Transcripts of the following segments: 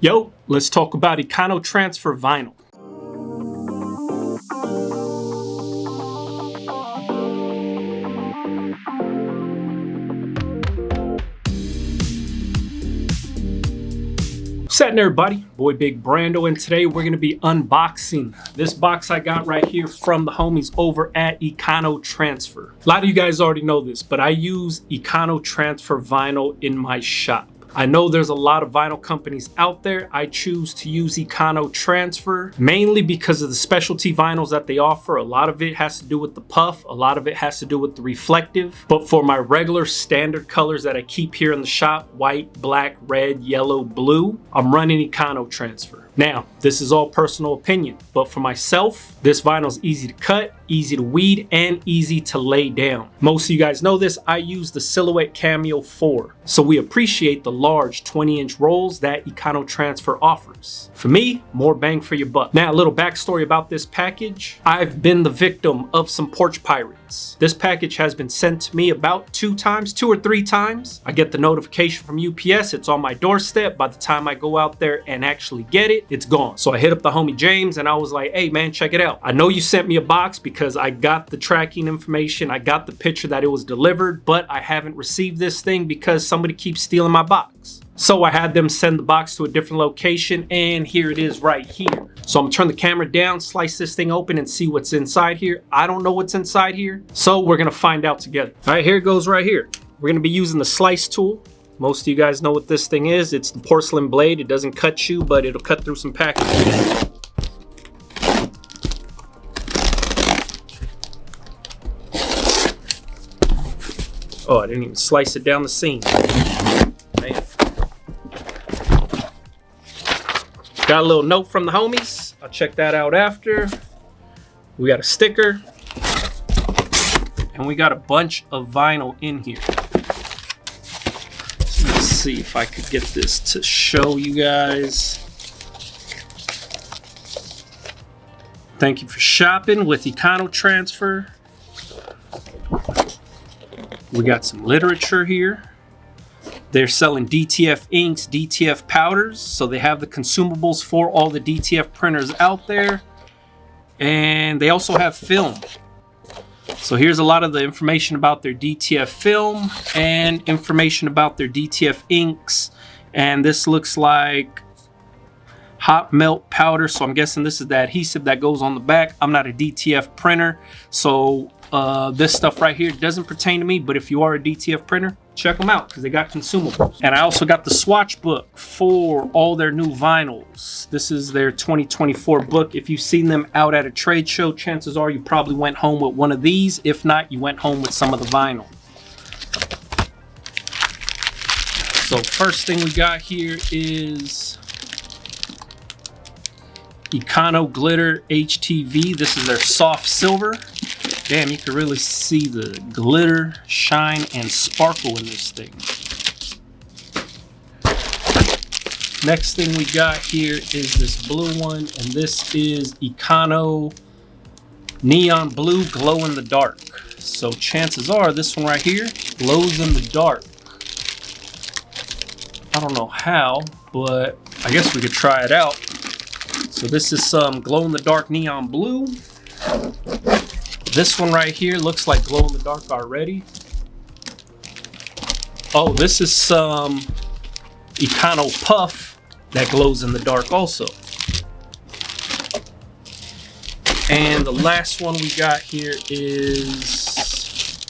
Yo, let's talk about Econotransfer vinyl. What's happening, everybody? Boy Big Brando, and today we're going to be unboxing this box I got right here from the homies over at Econotransfer. A lot of you guys already know this, but I use Econotransfer vinyl in my shop. I know there's a lot of vinyl companies out there. I choose to use Econotransfer mainly because of the specialty vinyls that they offer. A lot of it has to do with the puff. A lot of it has to do with the reflective. But for my regular standard colors that I keep here in the shop, white, black, red, yellow, blue, I'm running Econotransfer. Now, this is all personal opinion, but for myself, this vinyl is easy to cut, easy to weed, and easy to lay down. Most of you guys know this, I use the Silhouette Cameo 4, so we appreciate the large 20-inch rolls that Econotransfer offers. For me, more bang for your buck. Now, a little backstory about this package. I've been the victim of some porch pirates. This package has been sent to me about 2 or 3 times. I get the notification from UPS, it's on my doorstep. By the time I go out there and actually get it, it's gone. So I hit up the homie James and I was like, hey man, check it out. I know you sent me a box because I got the tracking information, I got the picture that it was delivered, but I haven't received this thing because somebody keeps stealing my box. So I had them send the box to a different location, and here it is right here. So I'm gonna turn the camera down, slice this thing open and see what's inside here. I don't know what's inside here, so we're gonna find out together. All right, here it goes right here. We're gonna be using the slice tool. Most of you guys know what this thing is. It's the porcelain blade. It doesn't cut you, but it'll cut through some packages. Oh, I didn't even slice it down the seam. Man. Got a little note from the homies. I'll check that out after. We got a sticker. And we got a bunch of vinyl in here. So let's see if I could get this to show you guys. Thank you for shopping with Econotransfer. We got some literature here. They're selling DTF inks, DTF powders, so they have the consumables for all the DTF printers out there. And they also have film. So here's a lot of the information about their DTF film and information about their DTF inks. And this looks like hot melt powder, so I'm guessing this is the adhesive that goes on the back. I'm not a DTF printer, so this stuff right here doesn't pertain to me, but if you are a DTF printer, check them out because they got consumables. And I also got the swatch book for all their new vinyls. This is their 2024 book. If you've seen them out at a trade show, chances are you probably went home with one of these. If not, you went home with some of the vinyl. So first thing we got here is Econo Glitter HTV. This is their soft silver. Damn, you can really see the glitter, shine, and sparkle in this thing. Next thing we got here is this blue one, and this is Econo Neon Blue Glow in the Dark. So chances are this one right here glows in the dark. I don't know how, but I guess we could try it out. So this is some glow in the dark neon blue. This one right here looks like glow in the dark already. Oh, this is some Econo Puff that glows in the dark also. And the last one we got here is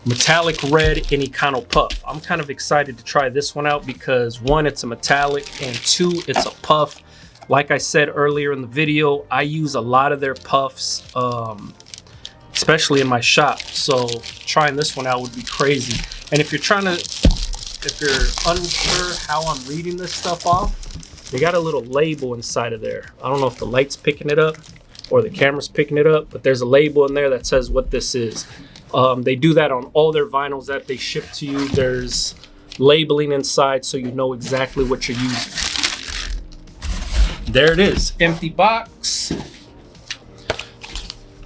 Metallic Red in Econo Puff. I'm kind of excited to try this one out because 1, it's a metallic, and 2, it's a puff. Like I said earlier in the video, I use a lot of their puffs, especially in my shop. So trying this one out would be crazy. And if you're unsure how I'm reading this stuff off, they got a little label inside of there. I don't know if the light's picking it up or the camera's picking it up, but there's a label in there that says what this is. They do that on all their vinyls that they ship to you. There's labeling inside so you know exactly what you're using. There it is, empty box.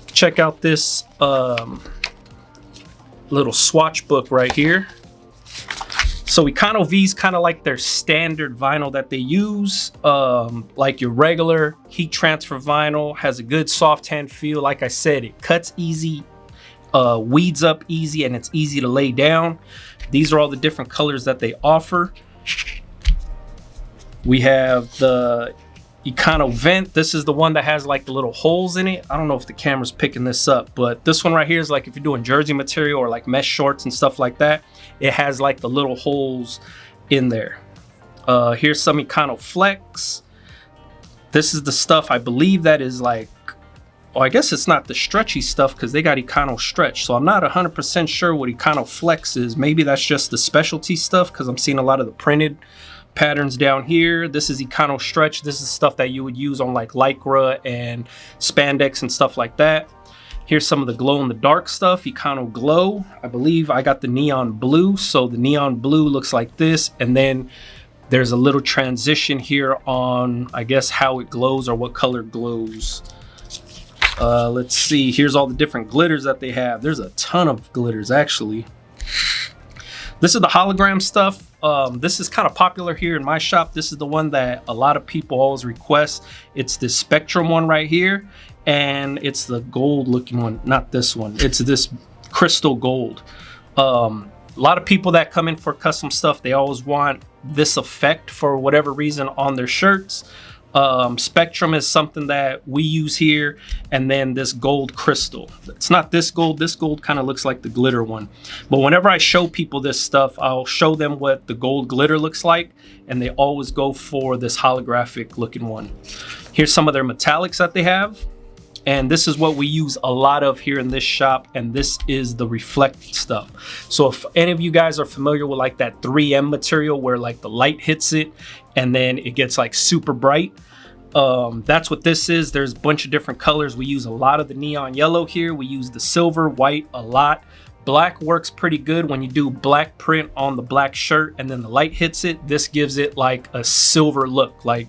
Check out this little swatch book right here. So So Econo V is kind of like their standard vinyl that they use. Like your regular heat transfer vinyl, has a good soft hand feel. Like I said, it cuts easy, weeds up easy, and it's easy to lay down. These are all the different colors that they offer. We have the Econo Vent. This is the one that has like the little holes in it. I don't know if the camera's picking this up, but this one right here is like if you're doing jersey material or like mesh shorts and stuff like that, it has like the little holes in there. Here's some Econo Flex. This is the stuff I believe that is like, well, I guess it's not the stretchy stuff because they got Econo Stretch. So I'm not 100% sure what Econo Flex is. Maybe that's just the specialty stuff because I'm seeing a lot of the printed patterns down here. This is Econo Stretch. This is stuff that you would use on like Lycra and spandex and stuff like that. Here's some of the glow in the dark stuff, Econo Glow. I believe I got the neon blue. So the neon blue looks like this. And then there's a little transition here on, I guess, how it glows or what color glows. Let's see, here's all the different glitters that they have. There's a ton of glitters actually. This is the hologram stuff. This is kind of popular here in my shop. This is the one that a lot of people always request. It's this Spectrum one right here, and it's the gold looking one, not this one. It's this crystal gold. A lot of people that come in for custom stuff, they always want this effect for whatever reason on their shirts. Spectrum is something that we use here, and then this gold crystal. It's not this gold. This gold kind of looks like the glitter one, but whenever I show people this stuff, I'll show them what the gold glitter looks like, and they always go for this holographic looking one. Here's some of their metallics that they have, and this is what we use a lot of here in this shop, and this is the reflect stuff. So if any of you guys are familiar with like that 3M material where like the light hits it and then it gets like super bright, that's what this is. There's a bunch of different colors. We use a lot of the neon yellow here. We use the silver, white a lot. Black works pretty good when you do black print on the black shirt and then the light hits it. This gives it like a silver look. Like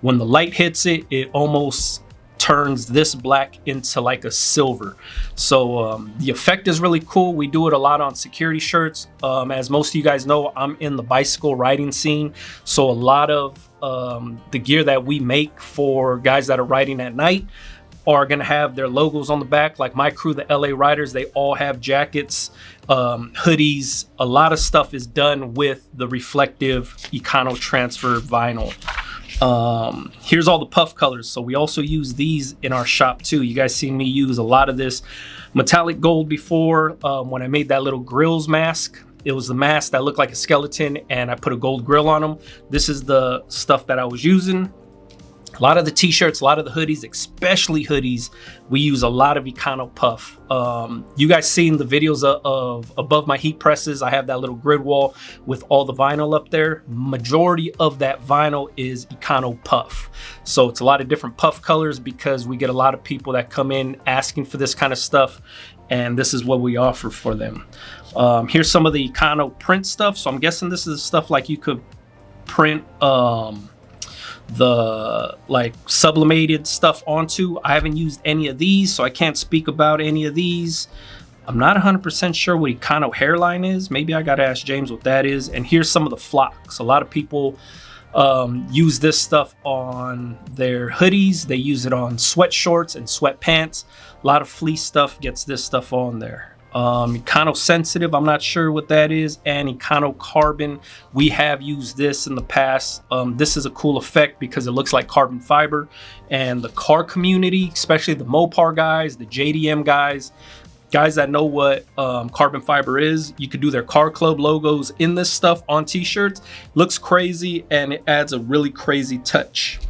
when the light hits it, it almost turns this black into like a silver. So the effect is really cool. We do it a lot on security shirts. As most of you guys know, I'm in the bicycle riding scene. So a lot of the gear that we make for guys that are riding at night are gonna have their logos on the back. Like my crew, the LA Riders, they all have jackets, hoodies. A lot of stuff is done with the reflective EconoTransfer vinyl. Here's all the puff colors. So we also use these in our shop too. You guys seen me use a lot of this metallic gold before. When I made that little grills mask, it was the mask that looked like a skeleton and I put a gold grill on them. This is the stuff that I was using. A lot of the t-shirts, a lot of the hoodies, especially hoodies, we use a lot of Econo Puff. You guys seen the videos of above my heat presses. I have that little grid wall with all the vinyl up there. Majority of that vinyl is Econo Puff. So it's a lot of different puff colors because we get a lot of people that come in asking for this kind of stuff, and this is what we offer for them. Here's some of the Econo print stuff. So I'm guessing this is stuff like you could print the like sublimated stuff onto. I haven't used any of these, so I can't speak about any of these. I'm not 100% sure what Econo hairline is. Maybe I gotta ask James what that is. And here's some of the flocks. A lot of people use this stuff on their hoodies. They use it on sweat shorts and sweatpants. A lot of fleece stuff gets this stuff on there. Econo Sensitive, I'm not sure what that is, and Econo Carbon, we have used this in the past. This is a cool effect because it looks like carbon fiber, and the car community, especially the Mopar guys, the JDM guys that know what carbon fiber is, you could do their car club logos in this stuff on t-shirts. Looks crazy and it adds a really crazy touch.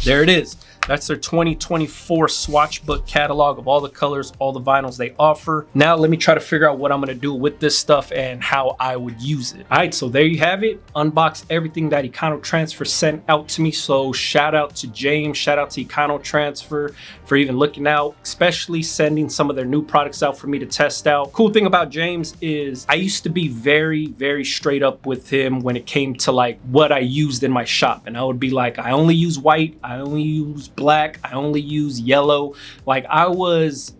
There it is. That's their 2024 swatch book catalog of all the colors, all the vinyls they offer. Now let me try to figure out what I'm gonna do with this stuff and how I would use it. All right, so there you have it. Unboxed everything that Econotransfer sent out to me. So shout out to James, shout out to Econotransfer for even looking out, especially sending some of their new products out for me to test out. Cool thing about James is I used to be very, very straight up with him when it came to like what I used in my shop. And I would be like, I only use white, I only use black, I only use yellow. Like I was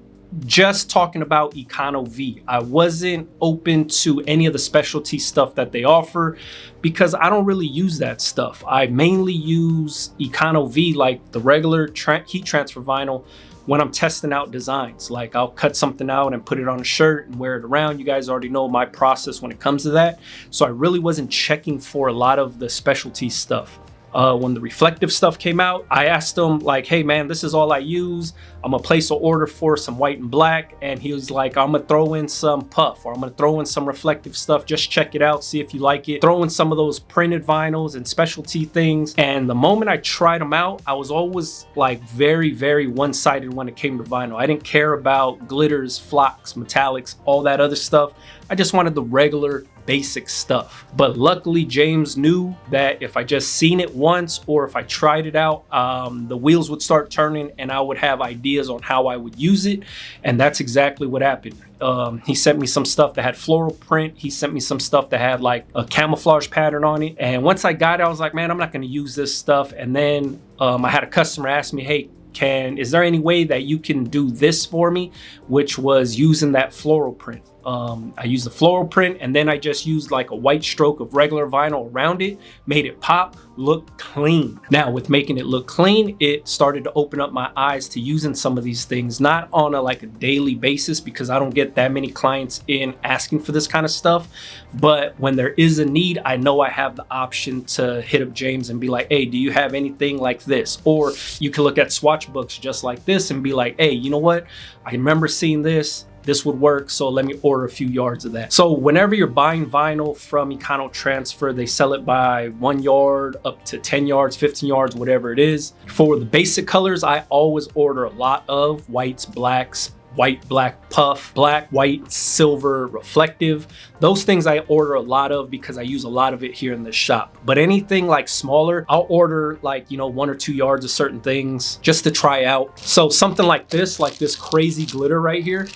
just talking about Econo V. I wasn't open to any of the specialty stuff that they offer because I don't really use that stuff. I mainly use Econo V, like the regular heat transfer vinyl, when I'm testing out designs. Like I'll cut something out and put it on a shirt and wear it around. You guys already know my process when it comes to that. So I really wasn't checking for a lot of the specialty stuff. When the reflective stuff came out, I asked him like, hey man, this is all I use. I'm gonna place an order for some white and black. And he was like, I'm gonna throw in some puff, or I'm gonna throw in some reflective stuff. Just check it out, see if you like it. Throw in some of those printed vinyls and specialty things. And the moment I tried them out, I was always like very, very one-sided when it came to vinyl. I didn't care about glitters, flocks, metallics, all that other stuff. I just wanted the regular basic stuff. But luckily James knew that if I just seen it once, or if I tried it out, the wheels would start turning and I would have ideas on how I would use it. And that's exactly what happened. He sent me some stuff that had floral print. He sent me some stuff that had like a camouflage pattern on it. And once I got it, I was like, man, I'm not gonna use this stuff. And then I had a customer ask me, hey, is there any way that you can do this for me? Which was using that floral print. I used the floral print, and then I just used like a white stroke of regular vinyl around it, made it pop, look clean. Now with making it look clean, it started to open up my eyes to using some of these things, not on a like a daily basis, because I don't get that many clients in asking for this kind of stuff. But when there is a need, I know I have the option to hit up James and be like, hey, do you have anything like this? Or you can look at swatch books just like this and be like, hey, you know what? I remember seeing this. This would work, so let me order a few yards of that. So whenever you're buying vinyl from Econotransfer, they sell it by 1 yard up to 10 yards, 15 yards, whatever it is. For the basic colors, I always order a lot of whites, blacks, white, black, puff, black, white, silver, reflective. Those things I order a lot of because I use a lot of it here in the shop. But anything like smaller, I'll order like, 1 or 2 yards of certain things just to try out. So something like this crazy glitter right here,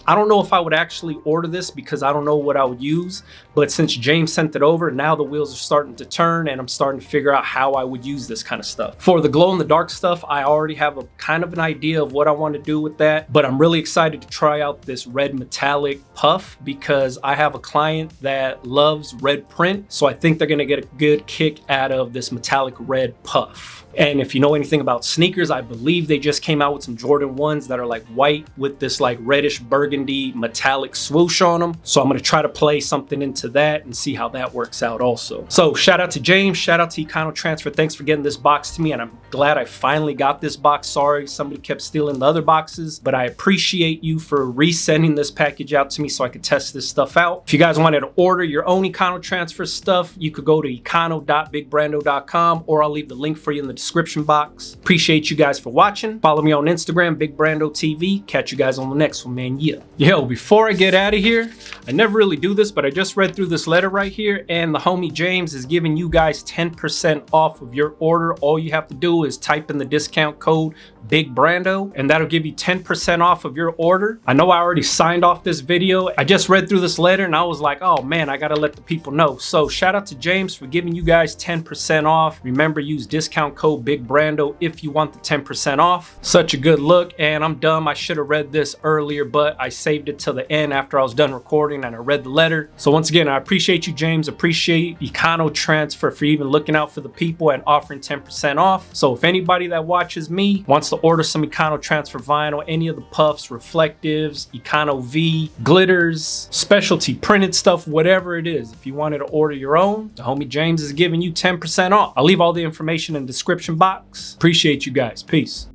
I don't know if I would actually order this because I don't know what I would use, but since James sent it over, now the wheels are starting to turn and I'm starting to figure out how I would use this kind of stuff. For the glow in the dark stuff, I already have a kind of an idea of what I want to do with that, but I'm really excited to try out this red metallic puff because I have a client that loves red print, so I think they're gonna get a good kick out of this metallic red puff. And if you know anything about sneakers, I believe they just came out with some Jordan 1s that are like white with this like reddish burgundy metallic swoosh on them. So I'm gonna try to play something into that and see how that works out also. So shout out to James, shout out to Econotransfer. Thanks for getting this box to me, and I'm glad I finally got this box. Sorry, somebody kept stealing the other boxes, but I appreciate you for resending this package out to me so I could test this stuff out. If you guys wanted to order your own Econotransfer stuff, you could go to econo.bigbrando.com, or I'll leave the link for you in the description box. Appreciate you guys for watching. Follow me on Instagram, Big Brando TV. Catch you guys on the next one, man. Yeah. Yo, before I get out of here, I never really do this, but I just read through this letter right here, and the homie James is giving you guys 10% off of your order. All you have to do is type in the discount code Big Brando, and that'll give you 10% off of your order. I know I already signed off this video. I just read through this letter and I was like, oh man, I gotta let the people know. So shout out to James for giving you guys 10% off. Remember, use discount code Big Brando if you want the 10% off. Such a good look, and I'm dumb. I should have read this earlier, but I saved it till the end after I was done recording and I read the letter. So once again, I appreciate you, James. Appreciate Econotransfer for even looking out for the people and offering 10% off. So if anybody that watches me wants to order some Econotransfer vinyl, any of the puffs, reflectives, Econo V, glitters, specialty printed stuff, whatever it is, if you wanted to order your own, the homie James is giving you 10% off. I'll leave all the information in the description box. Appreciate you guys. Peace.